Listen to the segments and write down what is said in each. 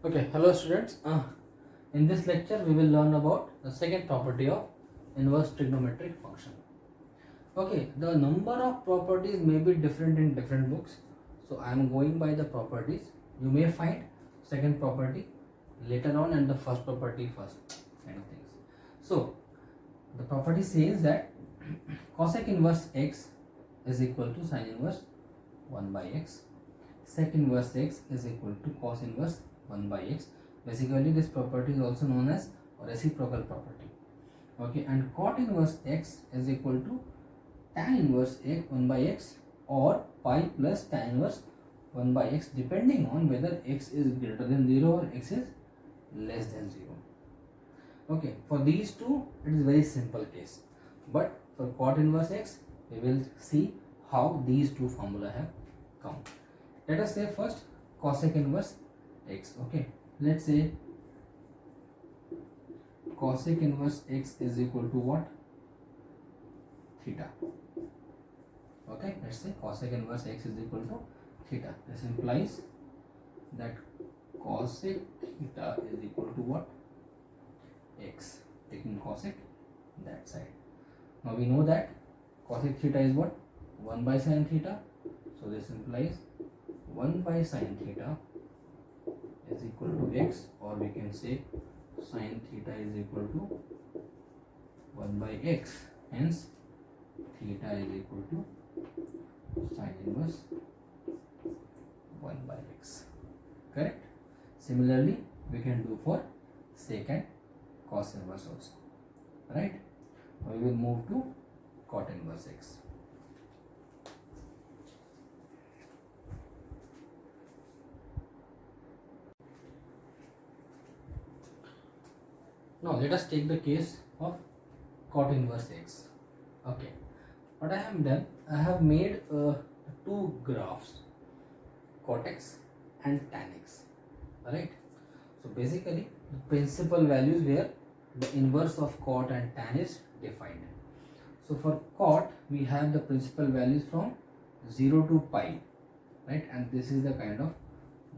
Okay, hello students. In this lecture, we will learn about the second property of inverse trigonometric function. Okay, the number of properties may be different in different books, so I am going by the properties. You may find second property later on and the first property first, kind of things. So the property says that cosec inverse x is equal to sin inverse 1 by x. Sec inverse x is equal to cos inverse 1 by x. Basically, this property is also known as reciprocal property. Okay, and cot inverse x is equal to tan inverse x 1 by x or pi plus tan inverse 1 by x, depending on whether x is greater than 0 or x is less than 0. Okay, for these two, it is very simple case. But for cot inverse x, we will see how these two formula have come. Let us say first cosec inverse x. Okay, let's say cosec inverse x is equal to what? Theta. Okay, let's say cosec inverse x is equal to theta. This implies that cosec theta is equal to what? X. Taking cosec that side. Now we know that cosec theta is what? 1 by sin theta. So this implies 1 by sin theta is equal to x, or we can say sin theta is equal to 1 by x. Hence theta is equal to sin inverse 1 by x. Correct? Similarly, we can do for secant cos inverse also. Right? We will move to cot inverse x. Now let us take the case of cot inverse x. Okay, what I have done, I have made two graphs, cot x and tan x. Alright, so basically the principal values where the inverse of cot and tan is defined. So for cot, we have the principal values from 0 to pi, right, and this is the kind of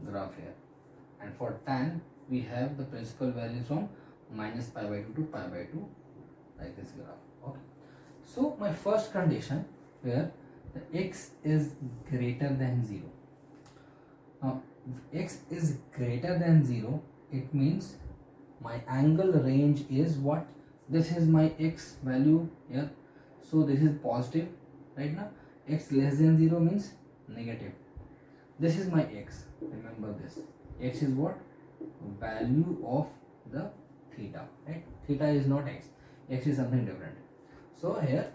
graph here. And for tan, we have the principal values from minus pi by 2 to pi by 2, like this graph. Okay, so my first condition where the x is greater than 0. Now if x is greater than 0, it means my angle range is what? This is my x value here, so this is positive. Right now x less than 0 means negative. This is my x, remember this. X is what? Value of the theta, right? Theta is not x, x is something different. So here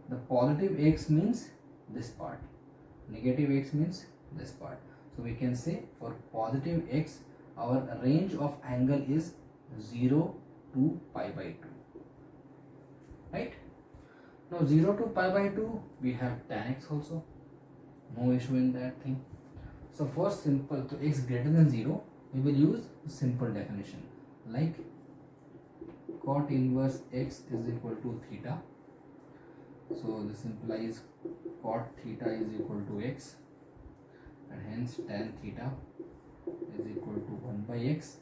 the positive x means this part, negative x means this part. So we can say for positive x, our range of angle is 0 to pi by 2, right? Now 0 to pi by 2, we have tan x also, no issue in that thing. So for simple, to x greater than 0, we will use simple definition like cot inverse x is equal to theta. So this implies cot theta is equal to x, and hence tan theta is equal to 1 by x.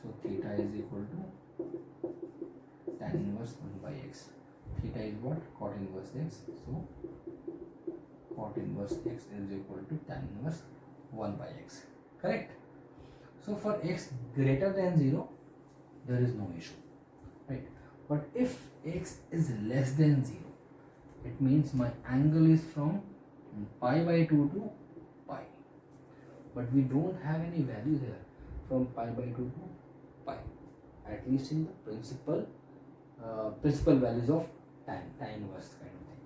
So theta is equal to tan inverse 1 by x. Theta is what? Cot inverse x. So cot inverse x is equal to tan inverse 1 by x. Correct? So for x greater than 0, there is no issue, right? But if x is less than 0, it means my angle is from pi by 2 to pi, but we don't have any value here from pi by 2 to pi, at least in the principal values of tan inverse kind of thing.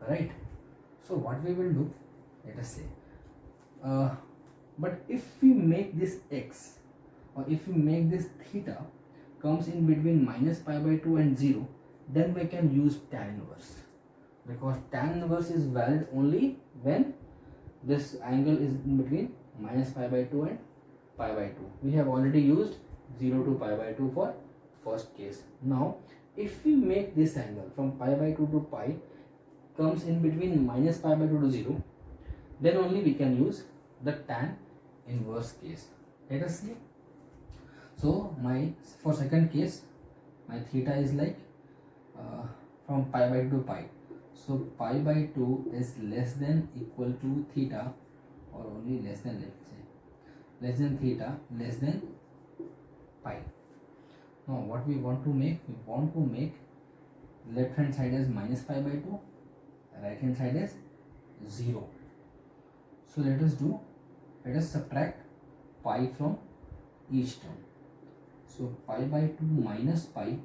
Alright, so what we will do, let us say, but if we make this x, or if we make this theta comes in between minus pi by 2 and 0, then we can use tan inverse, because tan inverse is valid only when this angle is in between minus pi by 2 and pi by 2. We have already used 0 to pi by 2 for first case. Now if we make this angle from pi by 2 to pi comes in between minus pi by 2 to 0, then only we can use the tan inverse case. Let us see So for second case, my theta is like from pi by 2 to pi. So pi by 2 is less than equal to theta, or only less than, let's say less than theta, less than pi. Now what we want to make, left hand side as minus pi by 2, right hand side as 0. So let us subtract pi from each term. So pi by 2 minus pi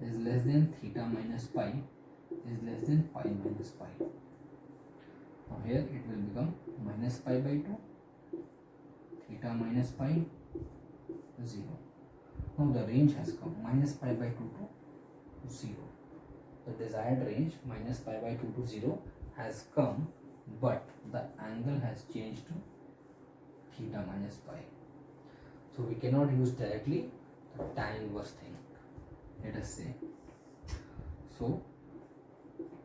is less than theta minus pi is less than pi minus pi. Now here it will become minus pi by 2, theta minus pi, 0. Now the range has come, minus pi by 2 to 0. The desired range, minus pi by 2 to 0, has come, but the angle has changed to theta minus pi. So we cannot use directly the tan inverse thing. Let us say, so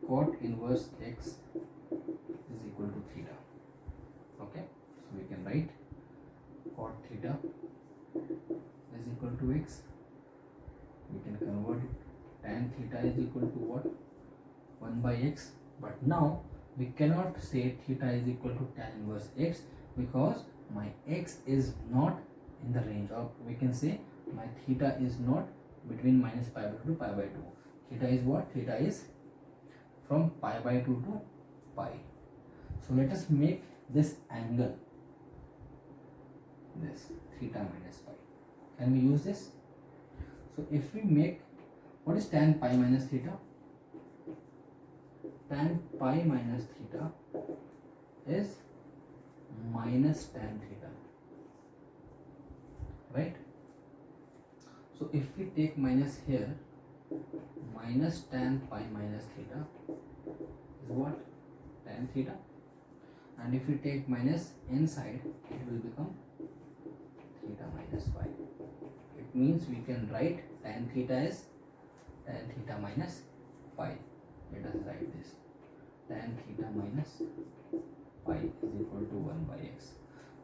cot inverse x is equal to theta. Okay, so we can write cot theta is equal to x. We can convert it. Tan theta is equal to what? 1 by x. But now we cannot say theta is equal to tan inverse x, because my x is not in the range, or we can say my theta is not between minus pi by 2 to pi by 2. Theta is what? Theta is from pi by 2 to pi. So let us make this angle, this theta minus pi. Can we use this? So if we make, what is tan pi minus theta? Tan pi minus theta is minus tan theta, right? So if we take minus here, minus tan pi minus theta is what? Tan theta. And if we take minus inside, it will become theta minus pi. It means we can write tan theta as tan theta minus pi. Let us write this. Tan theta minus pi is equal to 1 by x.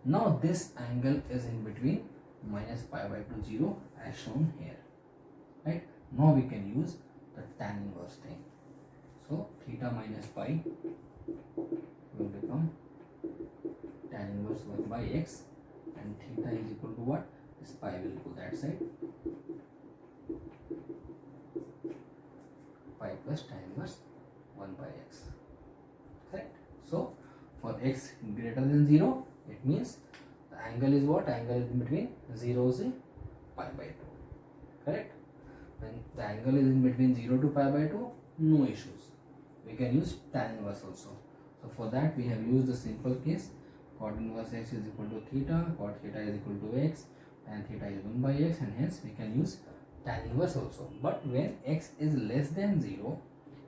Now this angle is in between minus pi by 2 0 as shown here, right? Now we can use the tan inverse thing. So theta minus pi will become tan inverse 1 by x, and theta is equal to what? This pi will go that side, pi plus tan inverse 1 by x, correct? So for x greater than 0, it means the angle is what? Angle is in between 0 and pi by 2, correct? When the angle is in between 0 to pi by 2, no issues. We can use tan inverse also. So for that we have used the simple case, cot inverse x is equal to theta, cot theta is equal to x, tan theta is 1 by x, and hence we can use tan inverse also. But when x is less than 0,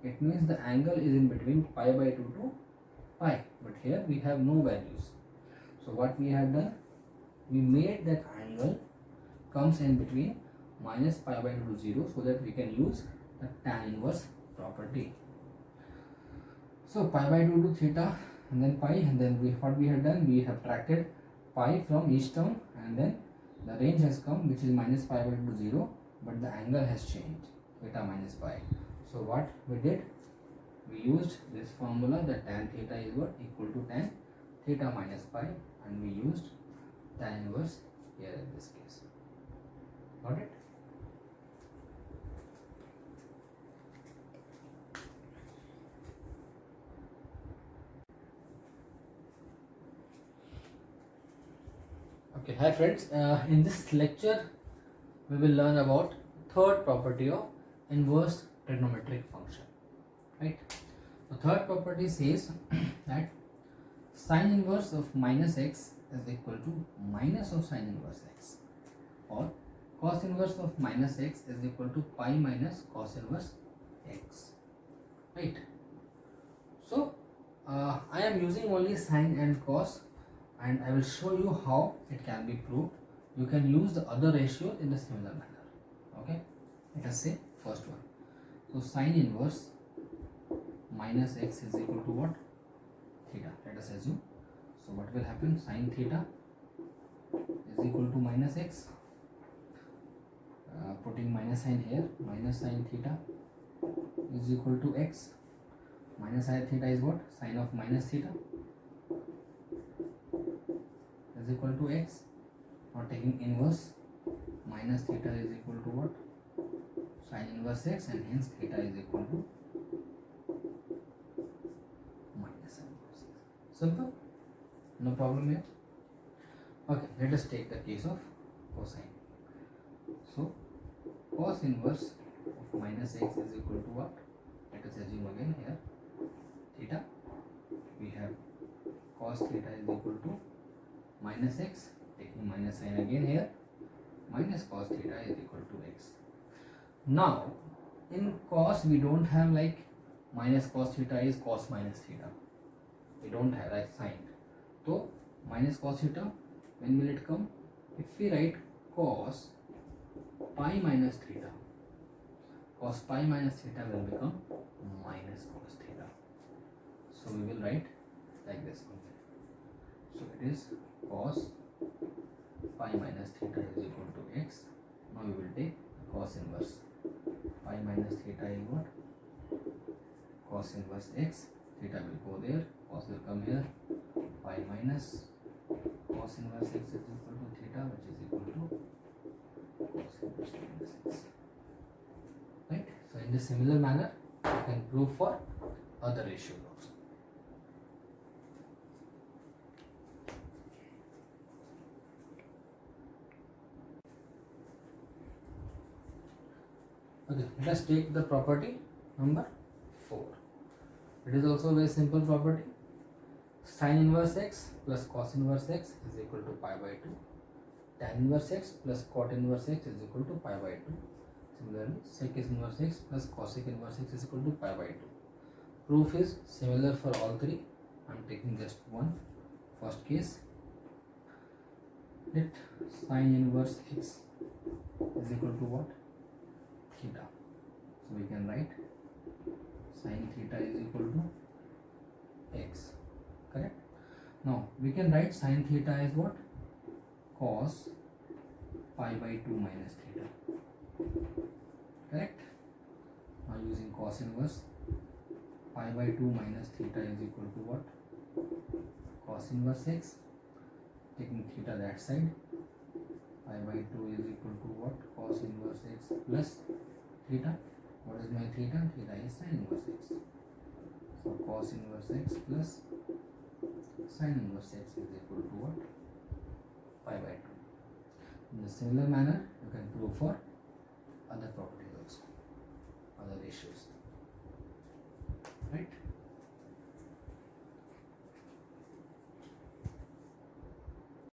it means the angle is in between pi by 2 to pi, but here we have no values. So what we have done, we made that angle comes in between minus pi by 2 to 0, so that we can use the tan inverse property. So pi by 2 to theta, and then pi, and then what we have done, we have subtracted pi from each term, and then the range has come, which is minus pi by 2 to 0, but the angle has changed, theta minus pi. So what we did, we used this formula that tan theta is what? Equal to tan theta minus pi, and we used tan inverse here in this case. Got it? Okay, hi friends. In this lecture, we will learn about third property of inverse trigonometric function. Right? The third property says that sine inverse of minus x is equal to minus of sine inverse x, or cos inverse of minus x is equal to pi minus cos inverse x. Right? So I am using only sine and cos, and I will show you how it can be proved. You can use the other ratios in a similar manner. Okay, let us say first one. So sine inverse minus x is equal to what? Theta. Let us assume. So what will happen? Sine theta is equal to minus x. putting minus sign here, minus sin theta is equal to x. Minus sin theta is what? Sine of minus theta is equal to x. Now taking inverse, minus theta is equal to what? Sine inverse x, and hence theta is equal to minus sine inverse x. Simple? No problem here? Okay, let us take the case of cosine. So, cos inverse of minus x is equal to what? Let us assume again here theta. We have cos theta is equal to minus x, taking minus sign again here, minus cos theta is equal to x. Now, in cos we don't have like minus cos theta is cos minus theta. We don't have like sign. So, minus cos theta, when will it come? If we write cos pi minus theta, cos pi minus theta will become minus cos theta. So we will write like this one. So it is cos pi minus theta is equal to x. Now we will take cos inverse. Pi minus theta is what? Cos inverse x. Theta will go there, cos will come here. Pi minus cos inverse x is equal to theta, which is equal to cos inverse minus x. Right? So in the similar manner, you can prove for other ratios also. Okay, let us take the property number 4. It is also a very simple property. Sin inverse x plus cos inverse x is equal to pi by 2. Tan inverse x plus cot inverse x is equal to pi by 2. Similarly, sec inverse x plus cosec inverse x is equal to pi by 2. Proof is similar for all three. I am taking just one. First case, let sin inverse x is equal to what? Theta. So we can write sin theta is equal to x. Correct? Now we can write sin theta as what? Cos pi by 2 minus theta. Correct? Now using cos inverse, pi by 2 minus theta is equal to what? Cos inverse x. Taking theta that side, pi by 2 is equal to what? Cos inverse x plus theta. What is my theta? Theta is sin inverse x. So cos inverse x plus sin inverse x is equal to what? Pi by 2. In a similar manner, you can prove for other properties also.